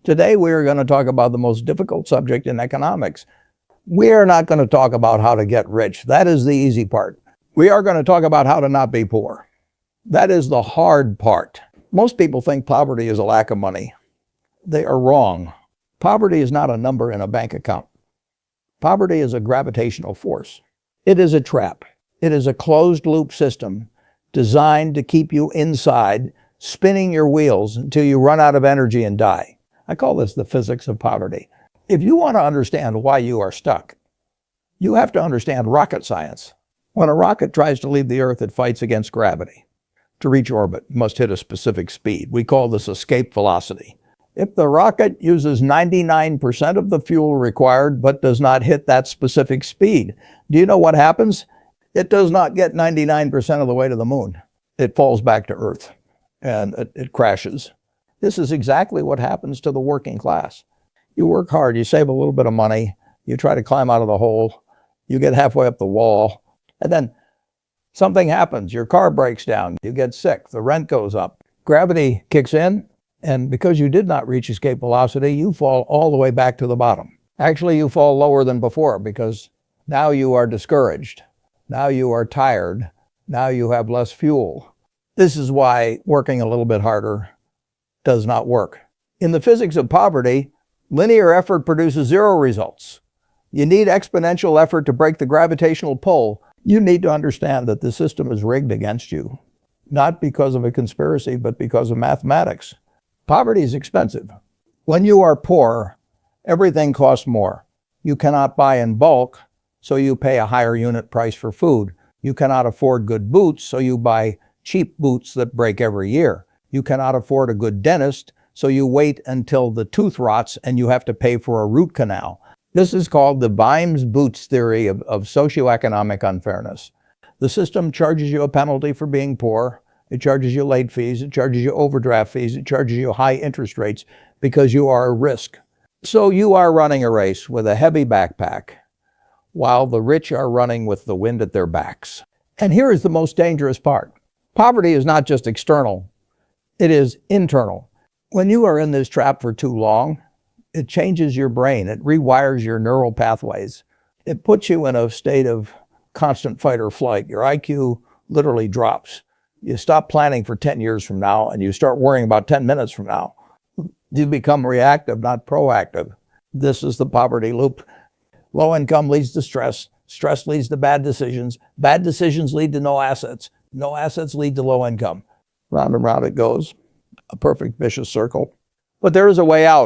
Today we are going to talk about the most difficult subject in economics. We are not going to talk about how to get rich. That is the easy part. We are going to talk about how to not be poor. That is the hard part. Most people think poverty is a lack of money. They are wrong. Poverty is not a number in a bank account. Poverty is a gravitational force. It is a trap. It is a closed loop system designed to keep you inside, spinning your wheels until you run out of energy and die. I call this the physics of poverty. If you want to understand why you are stuck, you have to understand rocket science. When a rocket tries to leave the Earth, it fights against gravity. To reach orbit, it must hit a specific speed. We call this escape velocity. If the rocket uses 99% of the fuel required but does not hit that specific speed, do you know what happens? It does not get 99% of the way to the moon. It falls back to Earth and it crashes. This is exactly what happens to the working class. You work hard, you save a little bit of money, you try to climb out of the hole, you get halfway up the wall, and then something happens. Your car breaks down, you get sick, the rent goes up. Gravity kicks in, and because you did not reach escape velocity, you fall all the way back to the bottom. Actually, you fall lower than before because now you are discouraged. Now you are tired. Now you have less fuel. This is why working a little bit harder does not work. In the physics of poverty, linear effort produces zero results. You need exponential effort to break the gravitational pull. You need to understand that the system is rigged against you, not because of a conspiracy, but because of mathematics. Poverty is expensive. When you are poor, everything costs more. You cannot buy in bulk, so you pay a higher unit price for food. You cannot afford good boots, so you buy cheap boots that break every year. You cannot afford a good dentist, so you wait until the tooth rots and you have to pay for a root canal. This is called the Vimes-Boots theory of socioeconomic unfairness. The system charges you a penalty for being poor. It charges you late fees. It charges you overdraft fees. It charges you high interest rates because you are a risk. So you are running a race with a heavy backpack while the rich are running with the wind at their backs. And here is the most dangerous part. Poverty is not just external. It is internal. When you are in this trap for too long, it changes your brain. It rewires your neural pathways. It puts you in a state of constant fight or flight. Your IQ literally drops. You stop planning for 10 years from now and you start worrying about 10 minutes from now. You become reactive, not proactive. This is the poverty loop. Low income leads to stress. Stress leads to bad decisions. Bad decisions lead to no assets. No assets lead to low income. Round and round it goes. A perfect vicious circle. But there is a way out.